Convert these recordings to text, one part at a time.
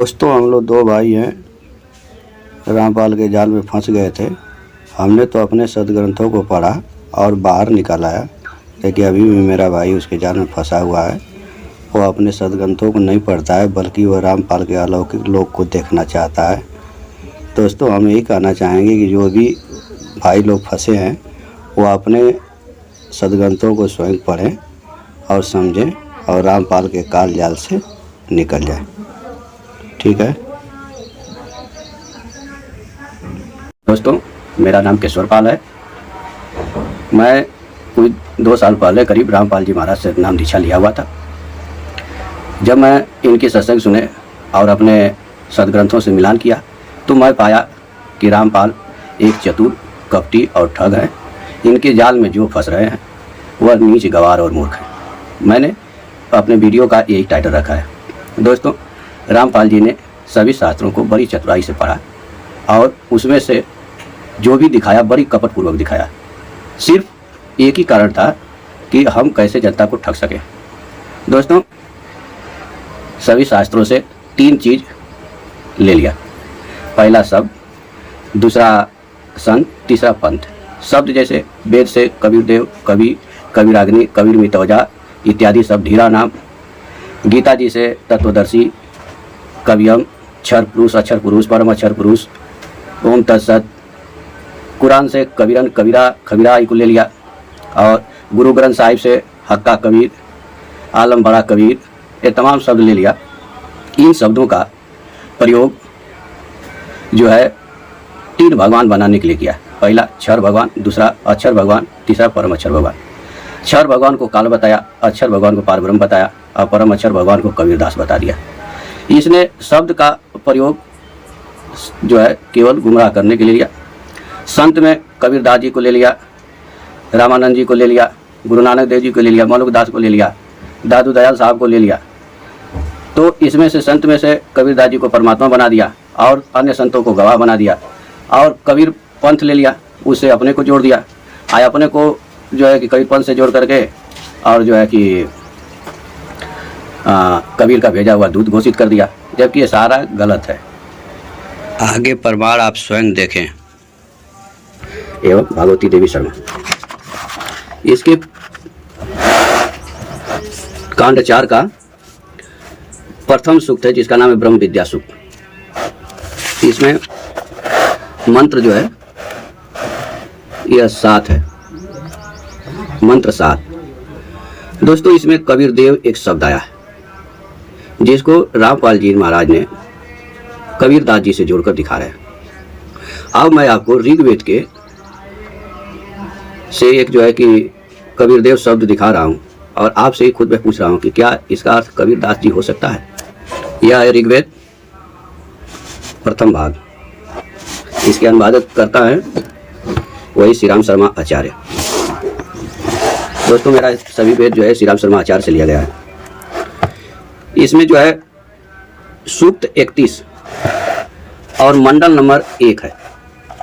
दोस्तों, हम लोग दो भाई हैं। रामपाल के जाल में फंस गए थे। हमने तो अपने सदग्रंथों को पढ़ा और बाहर निकाल आया, लेकिन अभी भी मेरा भाई उसके जाल में फंसा हुआ है। वो अपने सदग्रंथों को नहीं पढ़ता है, बल्कि वह रामपाल के अलौकिक लोक को देखना चाहता है। दोस्तों, हम यही कहना चाहेंगे कि जो भी भाई लोग फंसे हैं वो अपने सदग्रंथों को स्वयं पढ़ें और समझें और रामपाल के काल जाल से निकल जाएं। ठीक है दोस्तों, मेरा नाम केशवर पाल है। मैं कोई 2 साल पहले करीब रामपाल जी महाराज से नाम दीक्षा लिया हुआ था। जब मैं इनके सत्संग सुने और अपने सदग्रंथों से मिलान किया तो मैं पाया कि रामपाल एक चतुर, कपटी और ठग हैं। इनके जाल में जो फंस रहे हैं वह नीच, गंवार और मूर्ख है। मैंने अपने वीडियो का यही टाइटल रखा है। दोस्तों, रामपाल जी ने सभी शास्त्रों को बड़ी चतुराई से पढ़ा और उसमें से जो भी दिखाया बड़ी कपटपूर्वक दिखाया। सिर्फ एक ही कारण था कि हम कैसे जनता को ठग सकें। दोस्तों, सभी शास्त्रों से 3 चीज़ ले लिया। पहला शब्द, दूसरा संत, तीसरा पंथ। शब्द जैसे वेद से कबीरदेव, कवि, कबीराग्नि, कबीर मितौजा इत्यादि शब्द, हीरा नाम। गीता जी से तत्वदर्शी, कवियम, क्षर पुरुष, अक्षर पुरुष, परम अक्षर पुरुष, ओम तत्सत। कुरान से कबीरन, कबीरा, खबीरा को ले लिया। और गुरु ग्रंथ साहिब से हक्का कबीर, आलम बड़ा कबीर, ये तमाम शब्द ले लिया। इन शब्दों का प्रयोग जो है 3 भगवान बनाने के लिए किया। पहला क्षर भगवान, दूसरा अक्षर भगवान, तीसरा परम अक्षर भगवान। क्षर भगवान को काल बताया, अक्षर भगवान को पारब्रह्म बताया और परम अक्षर भगवान को कबीरदास बता दिया। इसने शब्द का प्रयोग जो है केवल गुमराह करने के लिए लिया। संत में कबीरदास जी को ले लिया, रामानंद जी को ले लिया, गुरु नानक देव जी को ले लिया, मलुकदास को ले लिया, दादू दयाल साहब को ले लिया। तो इसमें से संत में से कबीरदास जी को परमात्मा बना दिया और अन्य संतों को गवाह बना दिया। और कबीर पंथ ले लिया, उससे अपने को जोड़ दिया। अपने को जो है कि कबीर पंथ से जोड़ करके और जो है कि कबीर का भेजा हुआ दूध घोषित कर दिया, जबकि ये सारा गलत है। आगे प्रमाण आप स्वयं देखें। एवं भगवती देवी शर्मा। इसके कांड 4 का प्रथम सूक्त है, जिसका नाम है ब्रह्म विद्या सूक्त। इसमें मंत्र जो है यह 7 है, मंत्र 7। दोस्तों, इसमें कबीर देव एक शब्द आया है जिसको रामपाल जी महाराज ने कबीरदास जी से जोड़कर दिखा रहे हैं। अब मैं आपको ऋग्वेद के से एक जो है कि कबीरदेव शब्द दिखा रहा हूं और आपसे ही खुद मैं पूछ रहा हूं कि क्या इसका अर्थ कबीरदास जी हो सकता है। यह है ऋग्वेद प्रथम भाग। इसके अनुवादक करता है वही श्री राम शर्मा आचार्य। दोस्तों, मेरा सभी वेद जो है श्री राम शर्मा आचार्य से लिया गया है। इसमें जो है सूक्त 31 और मंडल नंबर 1 है।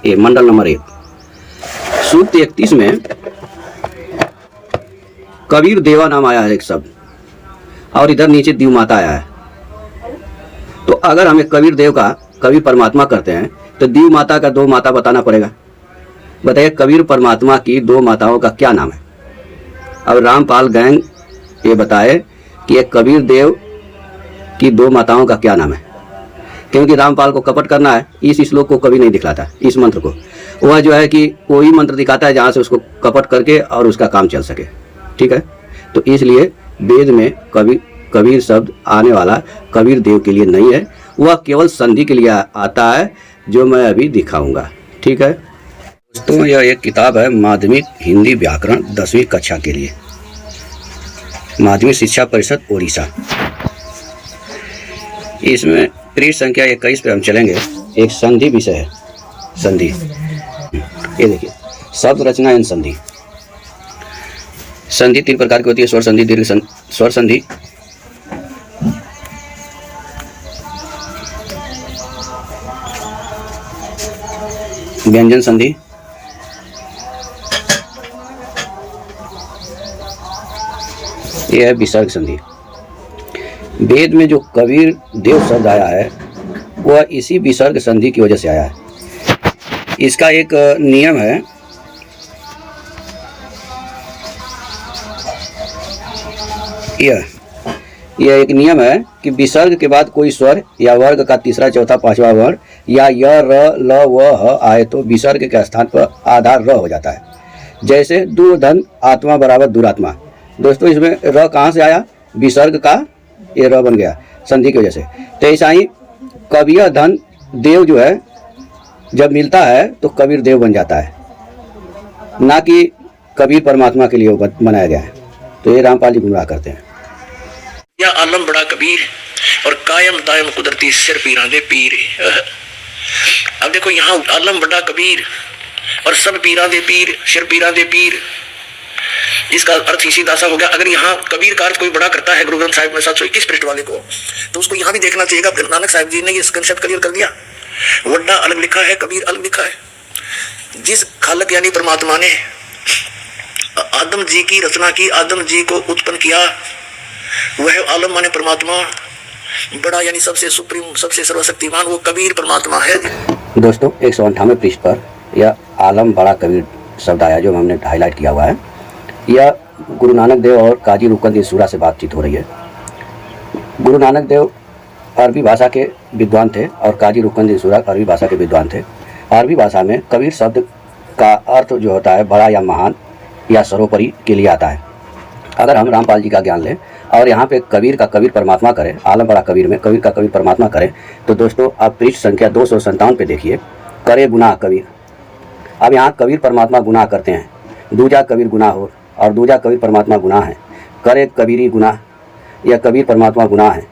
ये मंडल नंबर 1। सूक्त 31 में कबीर देवा नाम आया है एक शब्द, और इधर नीचे दीव माता आया है। तो अगर हमें कबीर देव का कबीर परमात्मा करते हैं तो दीव माता का 2 माता बताना पड़ेगा। बताइए, कबीर परमात्मा की 2 माताओं का क्या नाम है। अब रामपाल गैंग ये बताए कि एक कबीर देव की 2 माताओं का क्या नाम है, क्योंकि रामपाल को कपट करना है। इस श्लोक को कभी नहीं दिखलाता, इस मंत्र को। वह जो है कि वही मंत्र दिखाता है जहाँ से उसको कपट करके और उसका काम चल सके। ठीक है, तो इसलिए वेद में कबीर शब्द आने वाला कबीर देव के लिए नहीं है, वह केवल संधि के लिए आता है, जो मैं अभी दिखाऊंगा। ठीक है दोस्तों, यह एक किताब है माध्यमिक हिंदी व्याकरण 10वीं कक्षा के लिए, माध्यमिक शिक्षा परिषद ओडिशा। इसमें पृष्ठ संख्या 21 पे हम चलेंगे। एक संधि विषय है, संधि। ये देखिए, शब्द रचना एवं संधि। संधि 3 प्रकार की होती है: स्वर संधि, दीर्घ स्वर संधि, व्यंजन संधि, यह है विसर्ग संधि। वेद में जो कबीर देव शब्द आया है वह इसी विसर्ग संधि की वजह से आया है। इसका एक नियम है, यह एक नियम है कि विसर्ग के बाद कोई स्वर या वर्ग का तीसरा चौथा पांचवा वर्ण या य र ल व ह आए तो विसर्ग के स्थान पर आधार र हो जाता है। जैसे दूरधन आत्मा बराबर दुरात्मा। दोस्तों इसमें र कहाँ से आया? विसर्ग का ये र बन गया संधि की वजह से। तो ऐसा ही कबीर धन देव जो है जब मिलता है तो कबीर देव बन जाता है, ना कि कबीर परमात्मा के लिए बनाया गया है। तो ये रामपाल जी गुमराह करते हैं। या आलम बड़ा कबीर और कायम दायम कुदरती सिर पीरा दे पीर। अब देखो यहाँ आलम बड़ा कबीर और सब पीरा दे पीर, सिर पीरा दे पीर। इसका अर्थ इसी दासा हो गया। अगर यहाँ कबीर का अर्थ कोई बड़ा करता है गुरु ग्रंथ साहिब में 721 पृष्ठ वाले को, तो उसको यहाँ भी देखना चाहिएगा। नानक साहिब जी ने ये कंसेप्ट क्लियर कर दिया। वड्डा अलग लिखा है, कबीर अलग लिखा है। जिस खालक यानी परमात्मा ने आदम जी की रचना की, आदम जी को उत्पन्न किया, वह आलम माने परमात्मा, बड़ा यानी सबसे सुप्रीम, सबसे सर्वशक्तिमान, वो कबीर परमात्मा है। दोस्तों 198 पृष्ठ पर यह आलम बड़ा कबीर शब्द आया जो हमने हाईलाइट किया हुआ है। यह गुरु नानक देव और काजी रुकनउद्दीन सूरा से बातचीत हो रही है। गुरु नानक देव अरबी भाषा के विद्वान थे और काजी रुकनउद्दीन सूरा अरबी भाषा के विद्वान थे। अरबी भाषा में कबीर शब्द का अर्थ जो होता है बड़ा या महान या सर्वोपरि के लिए आता है। अगर हम रामपाल जी का ज्ञान लें और यहाँ पे कबीर का कबीर परमात्मा करें, आलम बड़ा कबीर में कबीर का कबीर परमात्मा करें, तो दोस्तों आप पृष्ठ संख्या 257 पे देखिए, करे गुनाह कबीर। अब यहाँ कबीर परमात्मा गुनाह करते हैं, दूजा कबीर गुनाह हो और दूजा कबीर परमात्मा गुनाह है। करे कबीरी गुनाह, यह कबीर परमात्मा गुनाह है।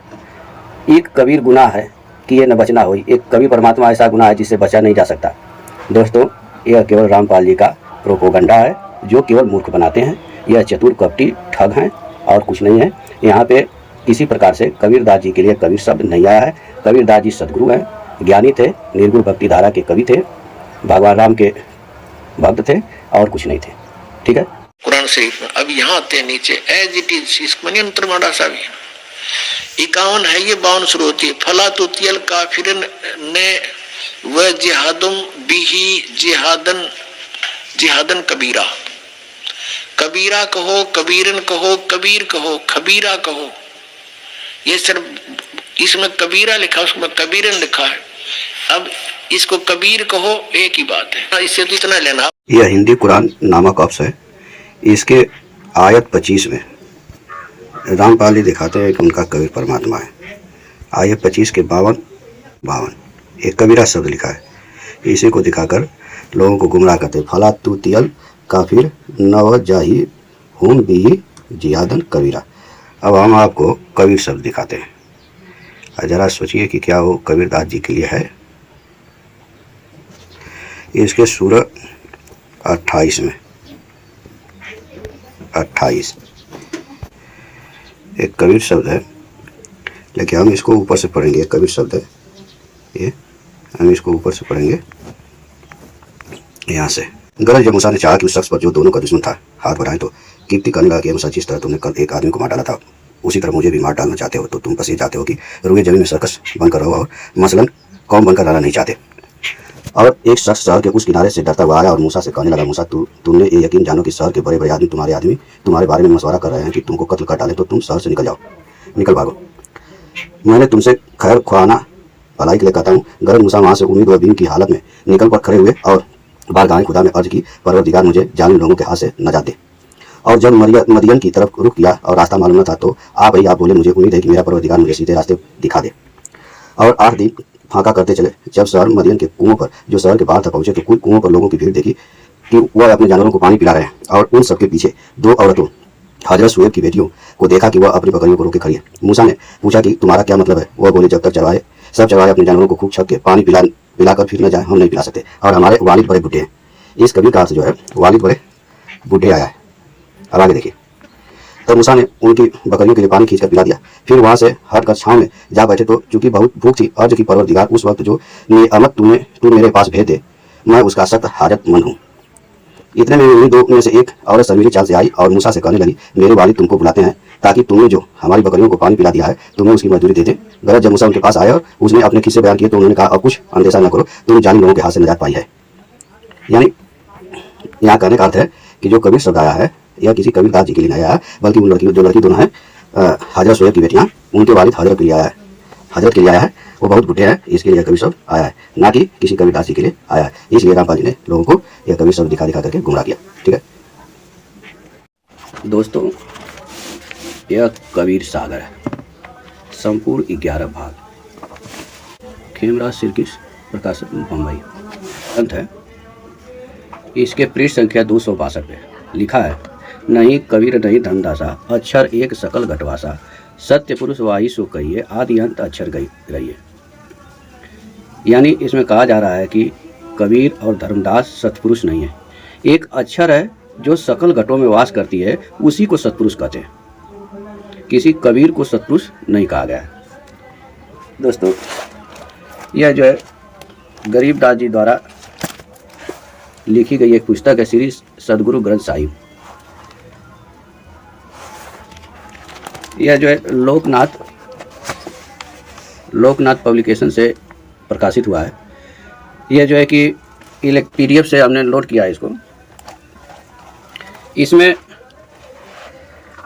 एक कबीर गुनाह है कि ये न बचना हो, एक कबीर परमात्मा ऐसा गुनाह है जिससे बचा नहीं जा सकता। दोस्तों यह केवल रामपाल जी का प्रोपोगंडा है जो केवल मूर्ख बनाते हैं। यह चतुर कपटी ठग हैं और कुछ नहीं है। यहाँ पे किसी प्रकार से कबीरदास जी के लिए कबीर शब्द नहीं आया है। कबीरदास जी सदगुरु हैं, ज्ञानी थे, निर्गुण भक्ति धारा के कवि थे, भगवान राम के भक्त थे और कुछ नहीं थे। ठीक है, कुरान शरीफ में अब यहाँ आते हैं नीचे एज इट इज अंतर्माड़ा सा भी 51 है, ये 52 शुरू होती है। फला तो तियल काफिरन ने व जिहादुम बिही जिहादन जिहादन कबीरा। कबीरा कहो, कबीरन कहो, कबीर कहो, खबीरा कहो। ये सिर्फ इसमें कबीरा लिखा, उसमें कबीरन लिखा है। अब इसको कबीर कहो, एक ही बात है। इससे तो इतना लेना। यह हिंदी कुरान नामक ऑप्स है। इसके आयत 25 में रामपाल जी दिखाते हैं कि उनका कबीर परमात्मा है। आयत 25 के 52 एक कबीरा शब्द लिखा है। इसी को दिखाकर लोगों को गुमराह करते हैं। फला तू तियल काफिर नव जाही हून भी जियादन कबीरा। अब हम आपको कबीर शब्द दिखाते हैं। जरा सोचिए कि क्या वो कबीरदास जी के लिए है। इसके सूरत 28 में 28 एक कबीर शब्द है, लेकिन हम इसको ऊपर से पढ़ेंगे। कबीर शब्द है ये, हम इसको ऊपर से पढ़ेंगे यहाँ से। गरज जब मूसा ने चाहा कि उस शख्स पर जो दोनों का दुश्मन था हाथ बढ़ाएं तो कीर्ति करने लगा कि मूसा जिस तरह तुमने कल एक आदमी को मार डाला था उसी तरह मुझे भी मार डालना चाहते हो, तो तुम बस ये चाहते हो कि रुए जमीन में सर्कस बनकर रहो और मसलन कौम बनकर रहना नहीं चाहते। और एक शख्स शहर के उस किनारे से डरता हुआ आया और मूसा से कहने लगा, मूसा तुमने ये यकीन जानो कि शहर के बड़े बड़े आदमी तुम्हारे बारे में मशवरा कर रहे हैं कि तुमको कत्ल कर डालें, तो तुम शहर से निकल भागो। मैंने तुमसे खैर खुआना भलाई के लिए कहता हूँ। गरज मूसा वहाँ से उम्मीद व बीन की हालत में निकल पर खड़े हुए और बारगाह खुदा में अर्ज की, परवरदिगार मुझे जालिम लोगों के हाथ से नजात दे। और जब मदियन की तरफ रुख किया और रास्ता मालूम न था तो आप बोले, मुझे उम्मीद है कि मेरा परवरदिगार मुझे सीधे रास्ते दिखा दे। और 8 दिन फांका करते चले। जब शहर मदियन के कुओं पर जो शहर के बाहर तक पहुंचे तो कुछ कुओं पर लोगों की भीड़ देखी कि वह अपने जानवरों को पानी पिला रहे हैं। और उन सबके पीछे 2 औरतों हजरत शुएब की बेटियों को देखा कि वह अपनी बकरियों को रोके खड़ी है। मूसा ने पूछा कि तुम्हारा क्या मतलब है? वह बोले, जब तक सब चरवाहे अपने जानवरों को खूब छक के पानी पिलाकर फिर न जाए, हम नहीं पिला सकते। और हमारे वालिद बड़े बुढ़े हैं। इस कबीर का अर्थ जो है वालिद बड़े बुढ़े आया है। अब आगे देखिए। तब मूसा ने उनकी बकरियों के लिए पानी खींचकर पिला दिया। फिर वहां से हटकर छांव में जा बैठे तो चूंकि बहुत भूख थी, अर्ज की, परवरदिगार उस वक्त जो नियामत तू मेरे पास भेज दे, मैं उसका सख्त हाजतमंद हूँ। इतने में उन्हीं दो में से एक औरत शर्मीली चाल से आई और मूसा से कहने लगी, मेरे वालिद तुमको बुलाते हैं ताकि तुमने जो हमारी बकरियों को पानी पिला दिया है तुम्हें उसकी मजदूरी दे दे। गरज जब मूसा उनके पास आया और उसने अपने किस्से बयान किए तो उन्होंने कहा, अब कुछ अंदेशा न करो, तुम जालिम लोगों के हाथ से निजात पाई है। यानी यहाँ कहने का अर्थ है कि जो कबीर शब्द आया है यह किसी कबीरदास जी के लिए नहीं आया है, बल्कि उन जो लड़की दोनों हैं हजरत शोएब की बेटियाँ, उनके वालिद हजरत के लिए आया है। हजरत के लिए आया है, वो बहुत बुढ़े हैं, इसके लिए कबीर शब्द आया है, ना कि किसी कबीरदास जी के लिए आया है। इसलिए रामपाल जी ने लोगों को यह कबीर शब्द दिखा दिखा करके गुमराह किया। ठीक है दोस्तों, यह कबीर सागर है, संपूर्ण 11 भाग, खेमराज सिरकिस प्रकाशक मुंबई। ग्रंथ है, इसके पृष्ठ संख्या 262 पे लिखा है, नहीं कबीर नहीं धनदासा, अक्षर एक सकल घटवासा, सत्य पुरुष वाही सो कहिए, आदि अंत अक्षर गई रहिए। यानी इसमें कहा जा रहा है कि कबीर और धर्मदास सत्पुरुष नहीं है, एक अक्षर है जो सकल घटों में वास करती है, उसी को सत्पुरुष कहते हैं। किसी कबीर को सत्पुरुष नहीं कहा गया है। दोस्तों, यह जो है गरीबदास जी द्वारा लिखी गई एक पुस्तक है, श्री सदगुरु ग्रंथ साहिब। यह जो है लोकनाथ पब्लिकेशन से प्रकाशित हुआ है। यह जो है कि PDF से हमने लोड किया है इसको। इसमें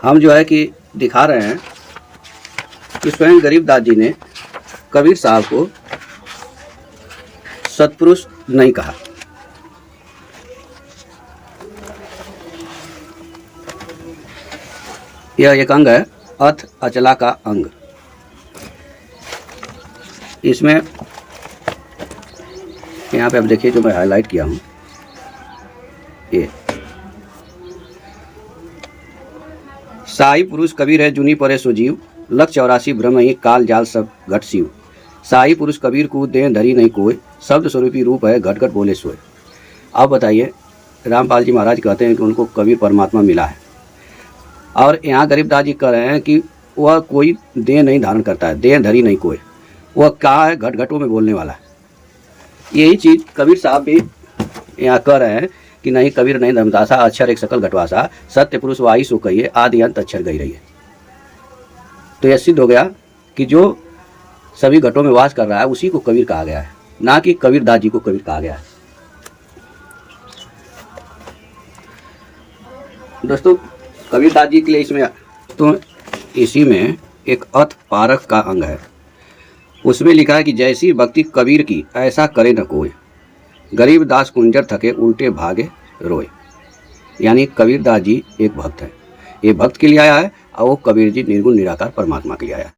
हम जो है कि दिखा रहे हैं कि स्वयं गरीबदास जी ने कबीर साहब को सत्पुरुष नहीं कहा। यह एक अंग है, अथ अचला का अंग। इसमें यहाँ पे आप देखिए जो मैं हाईलाइट किया हूँ, ये साई पुरुष कबीर है जुनी परे सुजीव, लख 84 ब्रह्म ही काल जाल सब घट शिव। साई पुरुष कबीर को देह धरी नहीं कोई, शब्द स्वरूपी रूप है घट घट बोले सोए। अब बताइए, रामपाल जी महाराज कहते हैं कि उनको कबीर परमात्मा मिला है, और यहाँ गरीबदास जी कह रहे हैं कि वह कोई देह नहीं धारण करता है, देह धरी नहीं कोई, वह क्या है, घट घटों में बोलने वाला है। यही चीज़ कबीर साहब भी यहाँ कह रहे हैं कि नहीं कबीर नहीं धर्मदासा, अक्षर एक सकल घटवासा, सत्य पुरुष वाही सो कहिए, आदि अंत अक्षर गई रही है। तो यह सिद्ध हो गया कि जो सभी घटों में वास कर रहा है उसी को कबीर कहा गया है, ना कि कबीरदास जी को कबीर कहा गया है। दोस्तों, कबीरदास जी के लिए इसमें तो इसी में एक अथ पारक का अंग है, उसमें लिखा है कि जैसी भक्ति कबीर की ऐसा करे न कोई, गरीबदास कुंजर थके उल्टे भागे रोए। यानी कबीरदास जी एक भक्त है, ये भक्त के लिए आया है और वो कबीर जी निर्गुण निराकार परमात्मा के लिए आया है।